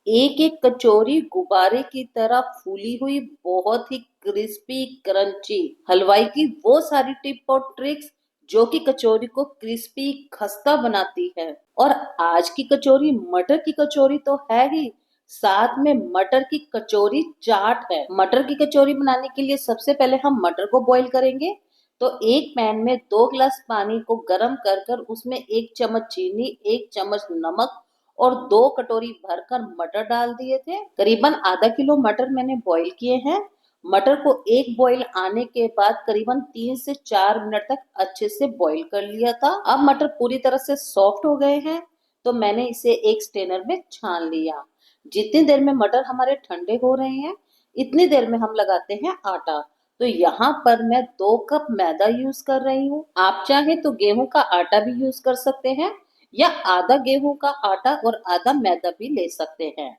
एक एक कचौरी गुब्बारे की तरह फूली हुई, बहुत ही क्रिस्पी क्रंची। हलवाई की वो सारी टिप और ट्रिक्स जो कि कचौरी को क्रिस्पी खस्ता बनाती है। और आज की कचौरी मटर की कचौरी तो है ही, साथ में मटर की कचौरी चाट है। मटर की कचौरी बनाने के लिए सबसे पहले हम मटर को बॉईल करेंगे। तो एक पैन में 2 गिलास पानी को गर्म कर कर उसमें 1 चम्मच चीनी, 1 चम्मच नमक और 2 कटोरी भरकर मटर डाल दिए थे। करीबन आधा किलो मटर मैंने बॉईल किए हैं। मटर को एक बॉईल आने के बाद करीबन 3 से 4 मिनट तक अच्छे से बॉईल कर लिया था। अब मटर पूरी तरह से सॉफ्ट हो गए हैं, तो मैंने इसे एक स्ट्रेनर में छान लिया। जितनी देर में मटर हमारे ठंडे हो रहे हैं, इतनी देर में हम लगाते हैं आटा। तो यहाँ पर मैं 2 कप मैदा यूज कर रही हूँ। आप चाहे तो गेहूं का आटा भी यूज कर सकते हैं, या आधा गेहूं का आटा और आधा मैदा भी ले सकते हैं।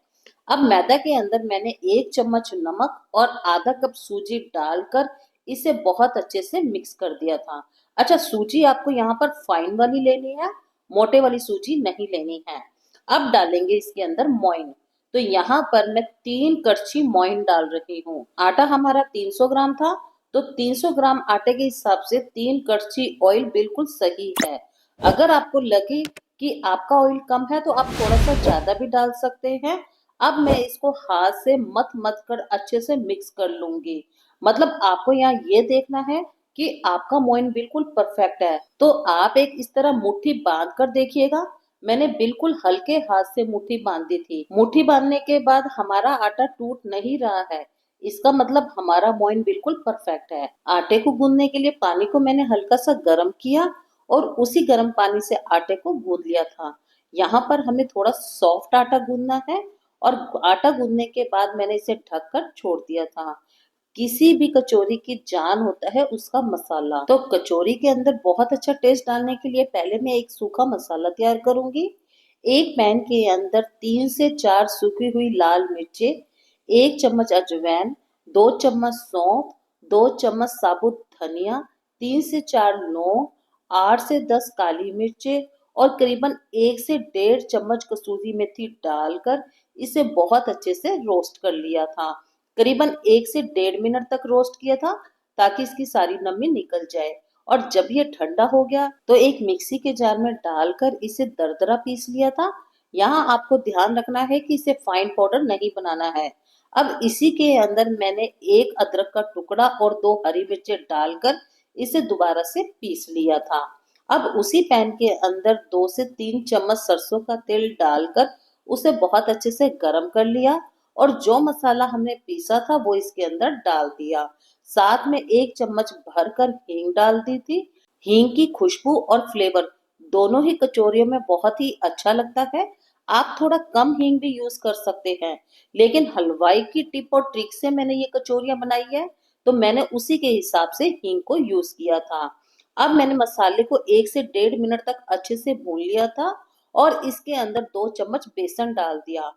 अब मैदा के अंदर मैंने 1 चम्मच नमक और आधा कप सूजी डालकर इसे बहुत अच्छे से मिक्स कर दिया था। अच्छा, सूजी आपको यहाँ पर फाइन वाली लेनी है, मोटे वाली सूजी नहीं लेनी है। अब डालेंगे इसके अंदर मोइन। तो यहाँ पर मैं 3 कड़छी मोइन डाल रही हूँ। आटा हमारा 300 ग्राम था, तो 300 ग्राम आटे के हिसाब से 3 कड़छी ऑयल बिल्कुल सही है। अगर आपको लगे कि आपका ऑयल कम है तो आप थोड़ा सा ज्यादा भी डाल सकते हैं। अब मैं इसको हाथ से मत मत कर अच्छे से मिक्स कर लूंगी। मतलब आपको यहाँ ये देखना है कि आपका मोइन बिल्कुल परफेक्ट है। तो आप एक इस तरह मुट्ठी बांध कर देखिएगा। मैंने बिल्कुल हल्के हाथ से मुट्ठी बांधी थी। मुट्ठी बांधने के बाद हमारा आटा टूट नहीं रहा है, इसका मतलब हमारा मोइन बिल्कुल परफेक्ट है। आटे को गूंदने के लिए पानी को मैंने हल्का सा गर्म किया और उसी गर्म पानी से आटे को गूंद लिया था। यहाँ पर हमें थोड़ा सॉफ्ट आटा गूंदना है, और आटा गूंदने के बाद मैंने इसे ढककर छोड़ दिया था। किसी भी कचौरी की जान होता है उसका मसाला। तो कचौरी के अंदर बहुत अच्छा टेस्ट डालने के लिए पहले मैं एक सूखा मसाला तैयार करूंगी। एक पैन के अंदर 3 से 4 सूखी हुई लाल मिर्चें, 1 चम्मच अजवाइन, 2 चम्मच सौंफ, 2 चम्मच साबुत धनिया, 3 से 4 लौंग, 8 से 10 काली मिर्चें और करीबन 1 से 1.5 चम्मच कसूरी मेथी डालकर इसे बहुत अच्छे से रोस्ट कर लिया था। करीबन 1 से 1.5 मिनट तक रोस्ट किया था, ताकि इसकी सारी नमी निकल जाए। और जब ये ठंडा हो गया तो एक मिक्सी के जार में डालकर इसे दरदरा पीस लिया था। यहाँ आपको ध्यान रखना है कि इसे फाइन पाउडर नहीं बनाना है। अब इसी के अंदर मैंने एक अदरक का टुकड़ा और 2 हरी मिर्चें डालकर इसे दोबारा से पीस लिया था। अब उसी पैन के अंदर 2 से 3 चम्मच सरसों का तेल डालकर उसे बहुत अच्छे से गर्म कर लिया, और जो मसाला हमने पीसा था वो इसके अंदर डाल दिया। साथ में 1 चम्मच भरकर हींग डाल दी थी। हींग की खुशबू और फ्लेवर दोनों ही कचौरियों में बहुत ही अच्छा लगता है। आप थोड़ा कम हींग भी यूज कर सकते हैं, लेकिन हलवाई की टिप और ट्रिक से मैंने ये कचौरियां बनाई है, तो मैंने उसी के हिसाब से हींग को यूज किया था। अब मैंने मसाले को 1 से 1.5 मिनट तक अच्छे से भून लिया था, और इसके अंदर 2 चम्मच बेसन डाल दिया।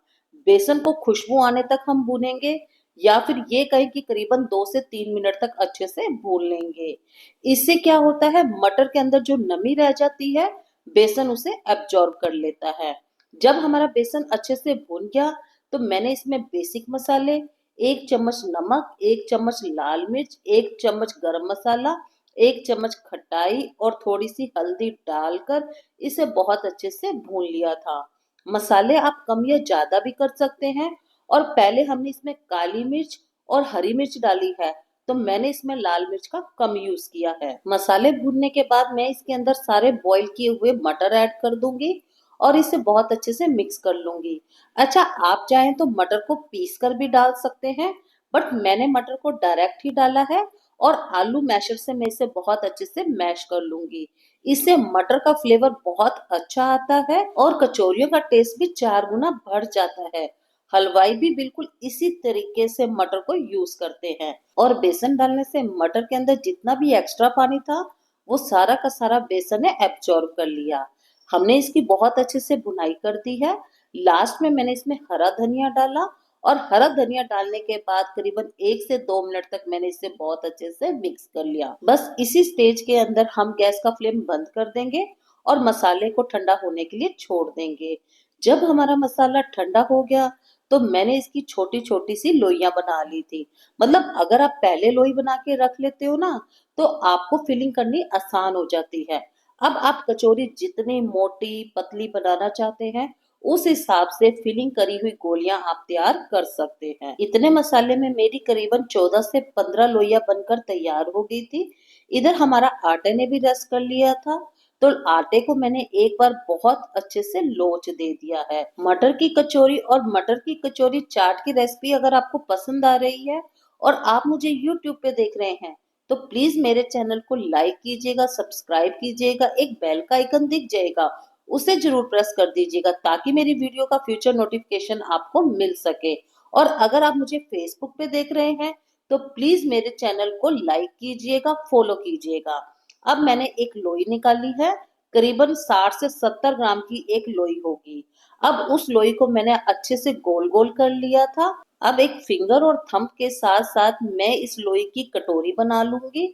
बेसन को खुशबू आने तक हम भूनेंगे, या फिर ये कहें कि करीबन 2 से 3 मिनट तक अच्छे से भून लेंगे। इससे क्या होता है, मटर के अंदर जो नमी रह जाती है बेसन उसे एब्जॉर्ब कर लेता है। जब हमारा बेसन अच्छे से भून गया तो मैंने इसमें बेसिक मसाले, 1 चम्मच नमक, 1 चम्मच लाल मिर्च, 1 चम्मच गरम मसाला, 1 चम्मच खटाई और थोड़ी सी हल्दी डालकर इसे बहुत अच्छे से भून लिया था। मसाले आप कम या ज्यादा भी कर सकते हैं। और पहले हमने इसमें काली मिर्च और हरी मिर्च डाली है, तो मैंने इसमें लाल मिर्च का कम यूज किया है। मसाले भूनने के बाद मैं इसके अंदर सारे बॉईल किए हुए मटर ऐड कर दूंगी और इसे बहुत अच्छे से मिक्स कर लूंगी। अच्छा, आप चाहें तो मटर को पीस कर भी डाल सकते हैं, बट मैंने मटर को डायरेक्ट ही डाला है, और आलू मैशर से मैं इसे बहुत अच्छे से मैश कर लूंगी। इससे मटर का फ्लेवर बहुत अच्छा आता है और कचौरियों का टेस्ट भी 4 गुना बढ़ जाता है। हलवाई भी बिल्कुल इसी तरीके से मटर को यूज करते हैं, और बेसन डालने से मटर के अंदर जितना भी एक्स्ट्रा पानी था वो सारा का सारा बेसन ने एब्जॉर्ब कर लिया। हमने इसकी बहुत अच्छे से बुनाई कर दी है। लास्ट में मैंने इसमें हरा धनिया डाला, और हरा धनिया डालने के बाद करीबन 1 से 2 मिनट तक मैंने इसे बहुत अच्छे से मिक्स कर लिया। बस इसी स्टेज के अंदर हम गैस का फ्लेम बंद कर देंगे और मसाले को ठंडा होने के लिए छोड़ देंगे। जब हमारा मसाला ठंडा हो गया तो मैंने इसकी छोटी छोटी सी लोइयां बना ली थी। मतलब अगर आप पहले लोई बना के रख लेते हो ना तो आपको फिलिंग करनी आसान हो जाती है। अब आप कचौरी जितनी मोटी पतली बनाना चाहते हैं उस हिसाब से फिलिंग करी हुई गोलियां आप तैयार कर सकते हैं। इतने मसाले में मेरी करीबन 14 से 15 लोइयां बनकर तैयार हो गई थी। इधर हमारा आटे ने भी रस कर लिया था तो आटे को मैंने एक बार बहुत अच्छे से लोच दे दिया है। मटर की कचौरी और मटर की कचौरी चाट की रेसिपी अगर आपको पसंद आ रही है और आप मुझे YouTube पे देख रहे हैं तो प्लीज मेरे चैनल को लाइक कीजिएगा, सब्सक्राइब कीजिएगा, एक बेल का आइकन दिख जाएगा उसे जरूर प्रेस कर दीजिएगा ताकि मेरी वीडियो का फ्यूचर नोटिफिकेशन आपको मिल सके। और अगर आप मुझे फेसबुक पे देख रहे हैं तो प्लीज मेरे चैनल को लाइक कीजिएगा, फॉलो कीजिएगा। अब मैंने एक लोई निकाली है, करीबन 60 से 70 ग्राम की एक लोई होगी। अब उस लोई को मैंने अच्छे से गोल गोल कर लिया था। अब एक फिंगर और थंब के साथ साथ मैं इस लोई की कटोरी बना लूंगी।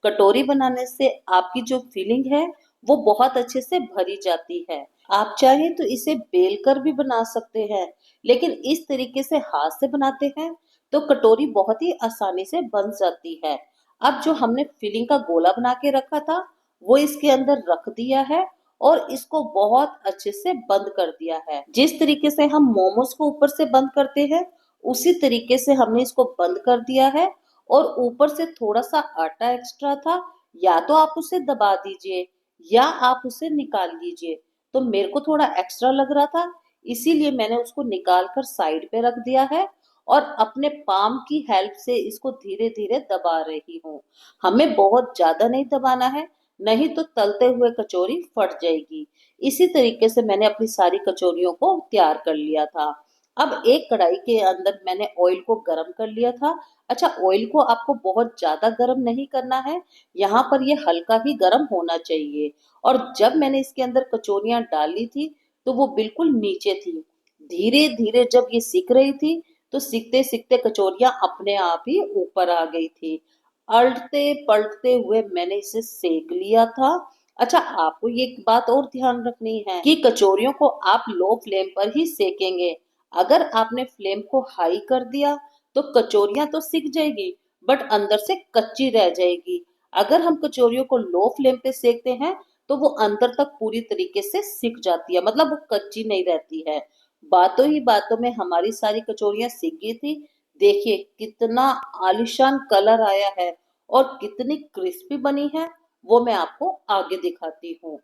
कटोरी बनाने से आपकी जो फीलिंग है वो बहुत अच्छे से भरी जाती है। आप चाहें तो इसे बेल कर भी बना सकते हैं, लेकिन इस तरीके से हाथ से बनाते हैं तो कटोरी बहुत ही आसानी से बन जाती है। अब जो हमने फिलिंग का गोला बना के रखा था वो इसके अंदर रख दिया है और इसको बहुत अच्छे से बंद कर दिया है। जिस तरीके से हम मोमोज को ऊपर से बंद करते हैं उसी तरीके से हमने इसको बंद कर दिया है। और ऊपर से थोड़ा सा आटा एक्स्ट्रा था, या तो आप उसे दबा दीजिए या आप उसे निकाल लीजिए। तो मेरे को थोड़ा एक्स्ट्रा लग रहा था इसीलिए मैंने उसको निकाल कर साइड पे रख दिया है और अपने पाम की हेल्प से इसको धीरे धीरे दबा रही हूँ। हमें बहुत ज्यादा नहीं दबाना है, नहीं तो तलते हुए कचौरी फट जाएगी। इसी तरीके से मैंने अपनी सारी कचौरियों को तैयार कर लिया था। अब एक कढ़ाई के अंदर मैंने ऑयल को गरम कर लिया था। अच्छा, ऑयल को आपको बहुत ज्यादा गरम नहीं करना है, यहाँ पर ये हल्का ही गरम होना चाहिए। और जब मैंने इसके अंदर कचौरियां डाली थी तो वो बिल्कुल नीचे थी। धीरे धीरे जब ये सिक रही थी तो सीखते सीखते कचौरियां अपने आप ही ऊपर आ गई थी। अल्टते पलटते हुए मैंने इसे सेक लिया था। अच्छा, आपको ये एक बात और ध्यान रखनी है कि कचौरियों को आप लो फ्लेम पर ही सेकेंगे। अगर आपने फ्लेम को हाई कर दिया तो कचौरियां तो सिक जाएगी बट अंदर से कच्ची रह जाएगी। अगर हम कचौरियों को लो फ्लेम पे सेकते हैं तो वो अंदर तक पूरी तरीके से सिक जाती है, मतलब वो कच्ची नहीं रहती है। बातों ही बातों में हमारी सारी कचौरियां सिक गई थी। देखिए कितना आलिशान कलर आया है और कितनी क्रिस्पी बनी है, वो मैं आपको आगे दिखाती हूँ।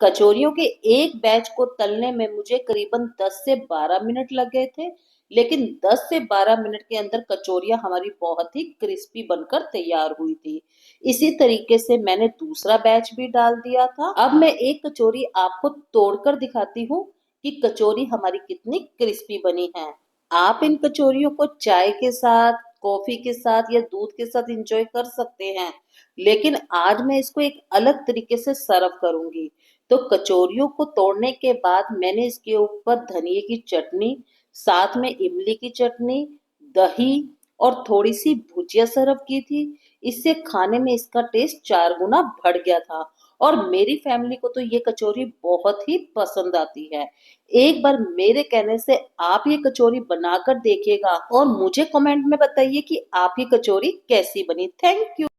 कचौरियों के एक बैच को तलने में मुझे करीबन 10 से 12 मिनट लग गए थे, लेकिन 10 से 12 मिनट के अंदर कचौरियां हमारी बहुत ही क्रिस्पी बनकर तैयार हुई थी। इसी तरीके से मैंने दूसरा बैच भी डाल दिया था। अब मैं एक कचौरी आपको तोड़कर दिखाती हूँ कि कचौरी हमारी कितनी क्रिस्पी बनी है। आप इन कचौरियों को चाय के साथ, कॉफी के साथ या दूध के साथ एंजॉय कर सकते हैं, लेकिन आज मैं इसको एक अलग तरीके से सर्व करूंगी। तो कचौरियों को तोड़ने के बाद मैंने इसके ऊपर धनिए की चटनी, साथ में इमली की चटनी, दही और थोड़ी सी भुजिया सर्व की थी। इससे खाने में इसका टेस्ट 4 गुना बढ़ गया था और मेरी फैमिली को तो ये कचौरी बहुत ही पसंद आती है। एक बार मेरे कहने से आप ये कचौरी बनाकर देखिएगा और मुझे कमेंट में बताइए कि आप ये कचौरी कैसी बनी। Thank you.